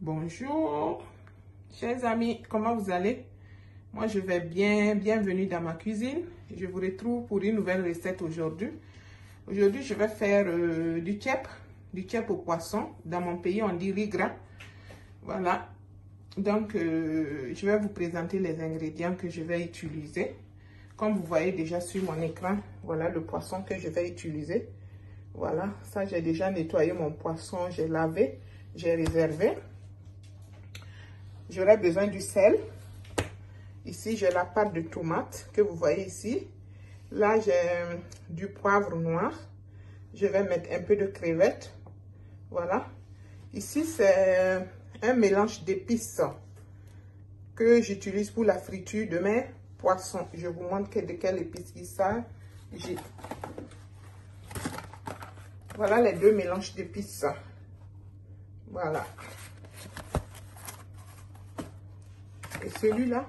Bonjour, chers amis, comment vous allez? Moi, je vais bien. Bienvenue dans ma cuisine. Je vous retrouve pour une nouvelle recette aujourd'hui. Aujourd'hui, je vais faire du tchèp au poisson. Dans mon pays, on dit riz gras. Voilà. Donc, je vais vous présenter les ingrédients que je vais utiliser. Comme vous voyez déjà sur mon écran, voilà le poisson que je vais utiliser. Voilà, ça, j'ai déjà nettoyé mon poisson, j'ai lavé, j'ai réservé. J'aurai besoin du sel. Ici, j'ai la pâte de tomate que vous voyez ici. Là, j'ai du poivre noir. Je vais mettre un peu de crevettes. Voilà. Ici, c'est un mélange d'épices que j'utilise pour la friture de mes poissons. Je vous montre de quelle épice il s'agit. Voilà les deux mélanges d'épices. Voilà. Et celui-là,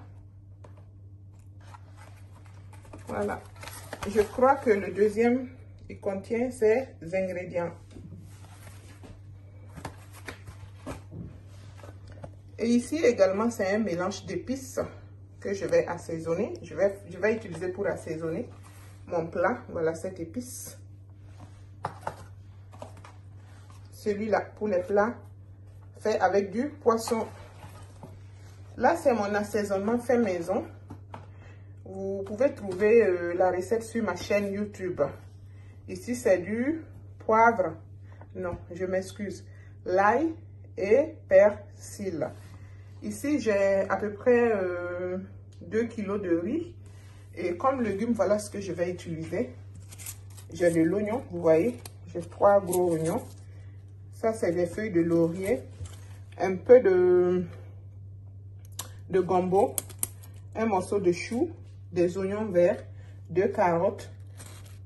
voilà. Je crois que le deuxième, il contient ces ingrédients. Et ici également, c'est un mélange d'épices que je vais assaisonner. Je vais utiliser pour assaisonner mon plat. Voilà cette épice. Celui-là pour les plats faits avec du poisson. Là, c'est mon assaisonnement fait maison. Vous pouvez trouver la recette sur ma chaîne YouTube. Ici, c'est du poivre. Non, je m'excuse. L'ail et persil. Ici, j'ai à peu près 2 kg de riz. Et comme légume, voilà ce que je vais utiliser. J'ai de l'oignon, vous voyez. J'ai 3 gros oignons. Ça, c'est des feuilles de laurier. Un peu de gombo. Un morceau de chou. Des oignons verts. 2 carottes.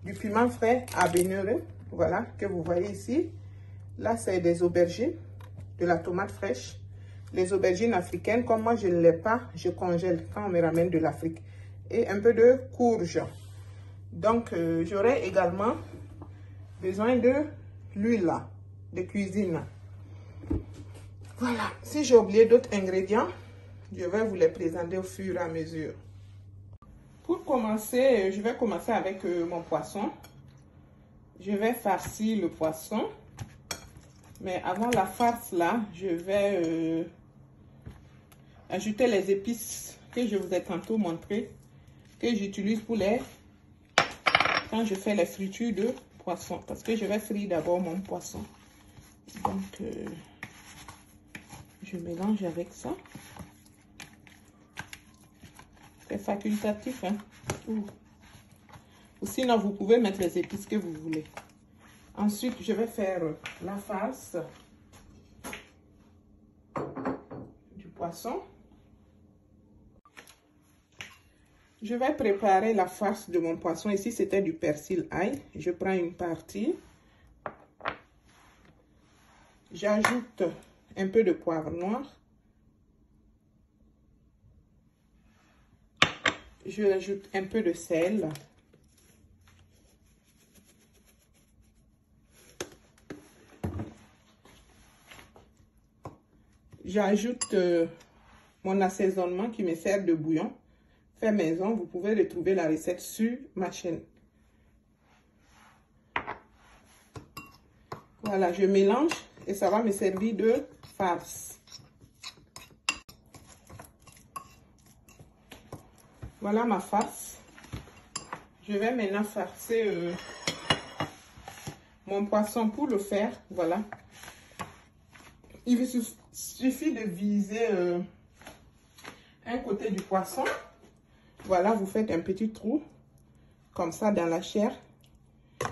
Du piment frais habanero. Voilà, que vous voyez ici. Là, c'est des aubergines. De la tomate fraîche. Les aubergines africaines, comme moi, je ne l'ai pas, je congèle quand on me ramène de l'Afrique. Et un peu de courge. Donc, j'aurai également besoin de l'huile de cuisine. Voilà. Si j'ai oublié d'autres ingrédients, je vais vous les présenter au fur et à mesure. Pour commencer, je vais commencer avec mon poisson. Je vais farcir le poisson. Mais avant la farce là, je vais ajouter les épices que je vous ai tantôt montré, que j'utilise pour quand je fais les fritures de poisson. Parce que je vais frire d'abord mon poisson. Donc, je mélange avec ça. C'est facultatif, hein. Ou sinon, vous pouvez mettre les épices que vous voulez. Ensuite, je vais faire la farce du poisson. Je vais préparer la farce de mon poisson. Ici, c'était du persil ail. Je prends une partie. J'ajoute un peu de poivre noir. Je ajoute un peu de sel. J'ajoute mon assaisonnement qui me sert de bouillon. Fait maison, vous pouvez retrouver la recette sur ma chaîne. Voilà, je mélange et ça va me servir de farce. Voilà ma farce. Je vais maintenant farcer mon poisson. Pour le faire. Voilà. Il vous suffit de viser un côté du poisson. Voilà, vous faites un petit trou comme ça dans la chair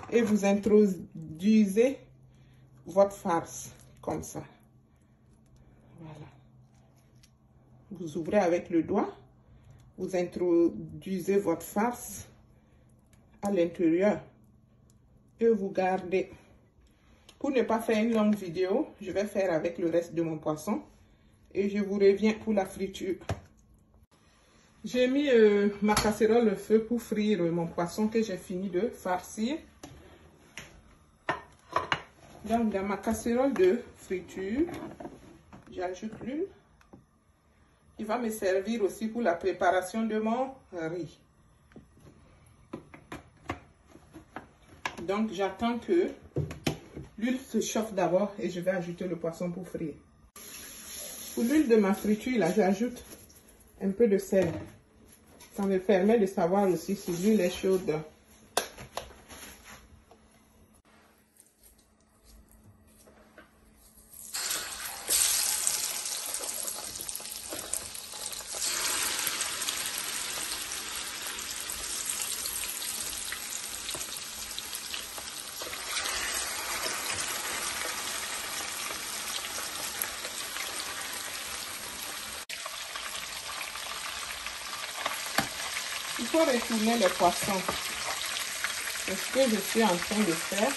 et vous introduisez votre farce comme ça. Voilà. Vous ouvrez avec le doigt, vous introduisez votre farce à l'intérieur et vous gardez. Pour ne pas faire une longue vidéo, je vais faire avec le reste de mon poisson. et je vous reviens pour la friture. J'ai mis ma casserole au feu pour frire mon poisson que j'ai fini de farcir. Donc dans ma casserole de friture, j'ajoute l'huile. Il va me servir aussi pour la préparation de mon riz. Donc j'attends que l'huile se chauffe d'abord et je vais ajouter le poisson pour frire. Pour l'huile de ma friture, là, j'ajoute un peu de sel. Ça me permet de savoir aussi si l'huile est chaude. Il faut retourner le poisson. C'est ce que je suis en train de faire.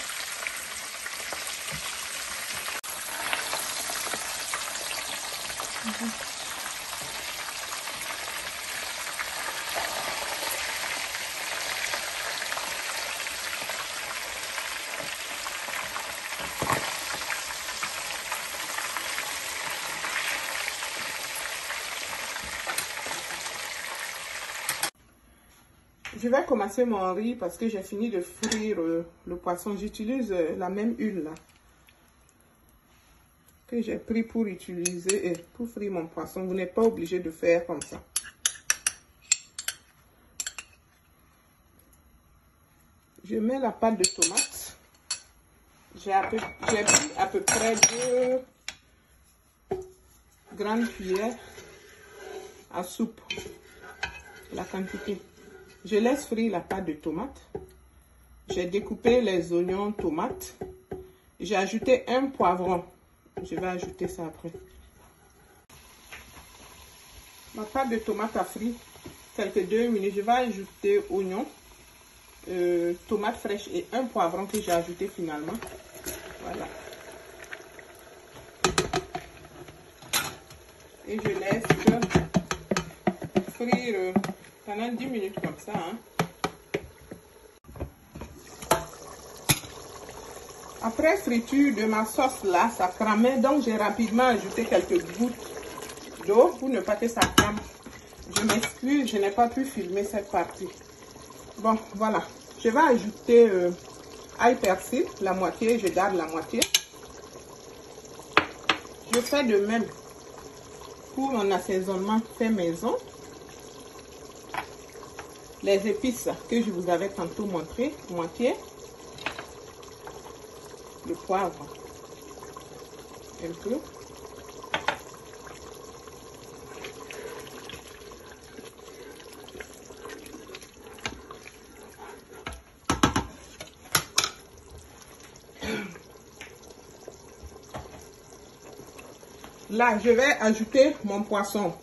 Je vais commencer mon riz parce que j'ai fini de frire le poisson. J'utilise la même huile là que j'ai pris pour utiliser pour frire mon poisson. Vous n'êtes pas obligé de faire comme ça. Je mets la pâte de tomate. J'ai pris à peu près 2 grandes cuillères à soupe. La quantité. Je laisse frire la pâte de tomate. J'ai découpé les oignons tomates. J'ai ajouté un poivron. Je vais ajouter ça après. Ma pâte de tomate a frit quelques 2 minutes. Je vais ajouter oignons, tomates fraîches et un poivron que j'ai ajouté finalement. Voilà. Et je laisse frire pendant 10 minutes comme ça. Hein. Après friture de ma sauce là, ça cramait. Donc j'ai rapidement ajouté quelques gouttes d'eau pour ne pas que ça crame. Je m'excuse, je n'ai pas pu filmer cette partie. Bon, voilà. Je vais ajouter ail persil, la moitié, je garde la moitié. Je fais de même pour mon assaisonnement fait maison. Les épices que je vous avais tantôt montré, moitié. Le poivre, un peu. Là, je vais ajouter mon poisson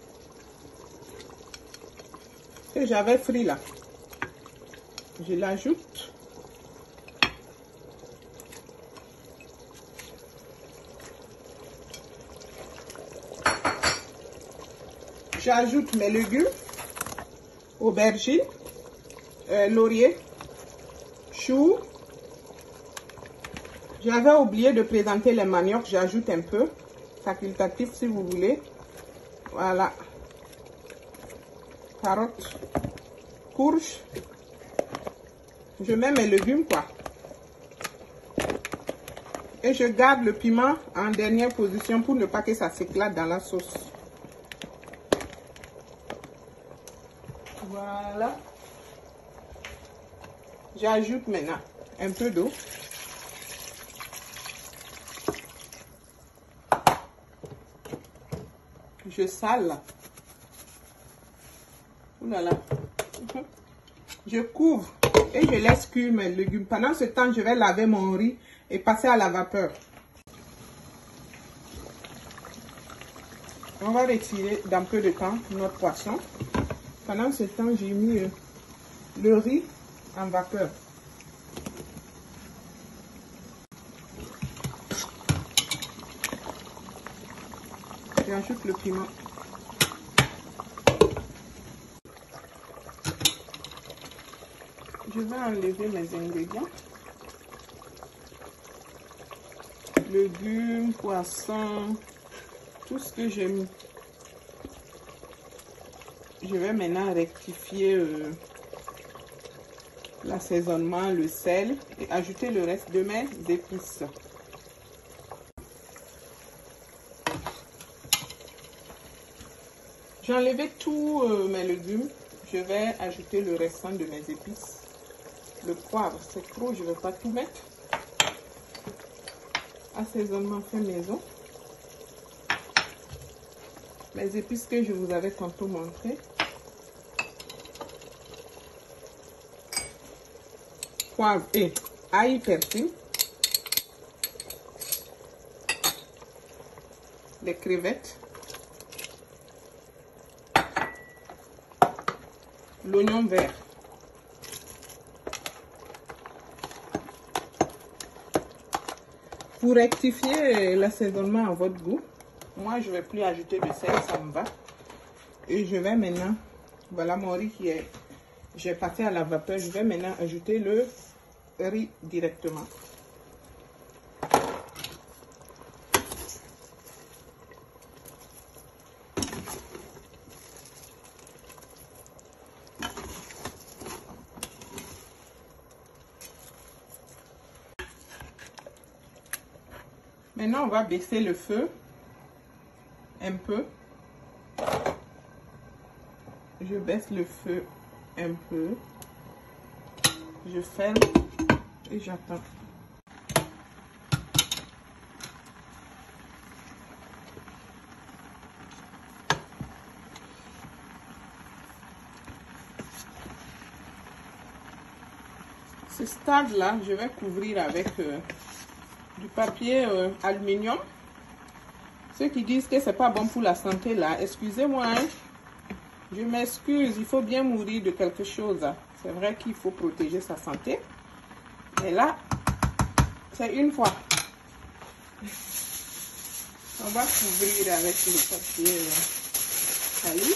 que j'avais frit là. Je l'ajoute. J'ajoute mes légumes, aubergines, laurier, choux. J'avais oublié de présenter les maniocs, j'ajoute un peu, facultatif si vous voulez. Voilà. Carottes, courges. Je mets mes légumes quoi. Et je garde le piment en dernière position pour ne pas que ça s'éclate dans la sauce. Voilà. J'ajoute maintenant un peu d'eau. Je sale. Ouh là là. Je couvre et je laisse cuire mes légumes. Pendant ce temps, je vais laver mon riz et passer à la vapeur. On va retirer dans peu de temps notre poisson. Pendant ce temps, j'ai mis le riz en vapeur. J'ajoute le piment. Je vais enlever mes ingrédients. Légumes, poissons, tout ce que j'ai mis. Je vais maintenant rectifier l'assaisonnement, le sel et ajouter le reste de mes épices. J'ai enlevé tous mes légumes. Je vais ajouter le restant de mes épices. Le poivre, c'est trop, je ne vais pas tout mettre. Assaisonnement fait maison. Les épices que je vous avais tantôt montré. Poivre et ail persil. Les crevettes. L'oignon vert. Pour rectifier l'assaisonnement à votre goût, moi je ne vais plus ajouter de sel, ça me va. Et je vais maintenant, voilà mon riz qui est, j'ai passé à la vapeur, je vais maintenant ajouter le riz directement. Maintenant, on va baisser le feu un peu. Je baisse le feu un peu. Je ferme et j'attends. Ce stade-là, je vais couvrir avec du papier aluminium. Ceux qui disent que c'est pas bon pour la santé là, excusez-moi, hein. Je m'excuse, il faut bien mourir de quelque chose. C'est vrai qu'il faut protéger sa santé. Et là, c'est une fois. On va couvrir avec le papier alu.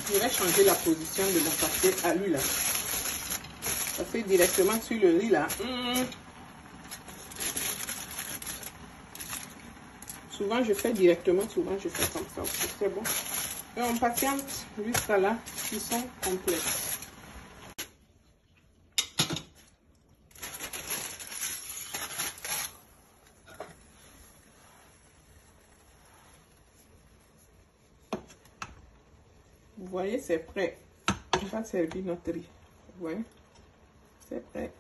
Je vais changer la position de mon papier alu là. Ça fait directement sur le riz là. Souvent je fais directement, souvent je fais comme ça. C'est bon. Et on patiente jusqu'à la cuisson complète. Vous voyez, c'est prêt. On va servir notre riz. Vous voyez, c'est prêt.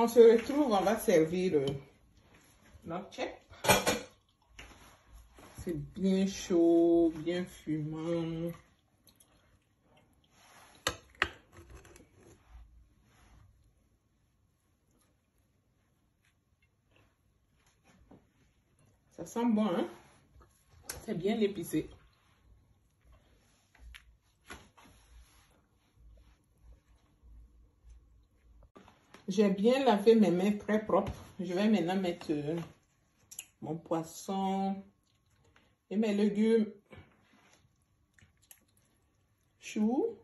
On se retrouve, on va servir notre chèque. C'est bien chaud, bien fumant. Ça sent bon, hein? C'est bien épicé. J'ai bien lavé mes mains très propres. Je vais maintenant mettre mon poisson et mes légumes. Chou.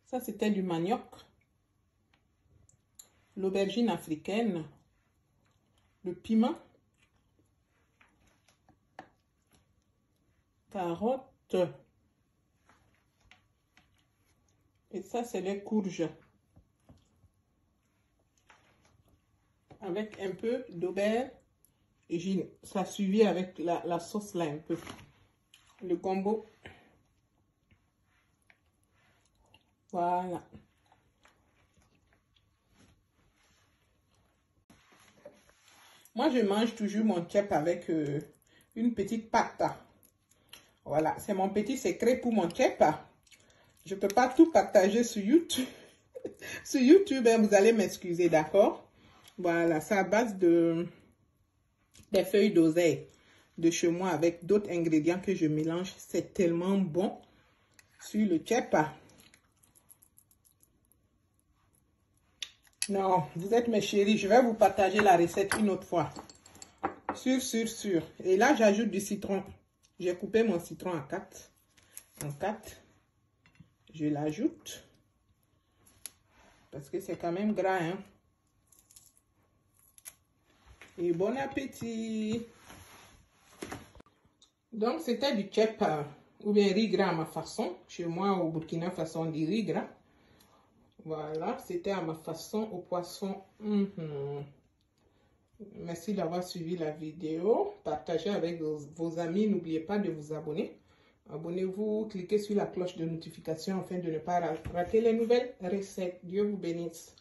Ça, c'était du manioc. L'aubergine africaine. Le piment. Carottes. Et ça, c'est les courges. Avec un peu d'aubergine. Ça suivi avec la sauce là un peu. Le combo. Voilà. Moi, je mange toujours mon kep avec une petite pâte. Voilà, c'est mon petit secret pour mon kep. Je ne peux pas tout partager sur YouTube. Sur YouTube, hein, vous allez m'excuser, d'accord? Voilà, c'est à base des feuilles d'oseille de chez moi avec d'autres ingrédients que je mélange. C'est tellement bon sur le kep. Non, vous êtes mes chéris. Je vais vous partager la recette une autre fois. Sûr. Et là, j'ajoute du citron. J'ai coupé mon citron en 4. En 4. Je l'ajoute. Parce que c'est quand même gras, hein. Et bon appétit. Donc, c'était du tchèp ou bien riz gras à ma façon. Chez moi, au Burkina Faso, on dit riz gras. Voilà, c'était à ma façon au poisson. Merci d'avoir suivi la vidéo. Partagez avec vos amis. N'oubliez pas de vous abonner. Abonnez-vous, cliquez sur la cloche de notification afin de ne pas rater les nouvelles recettes. Dieu vous bénisse.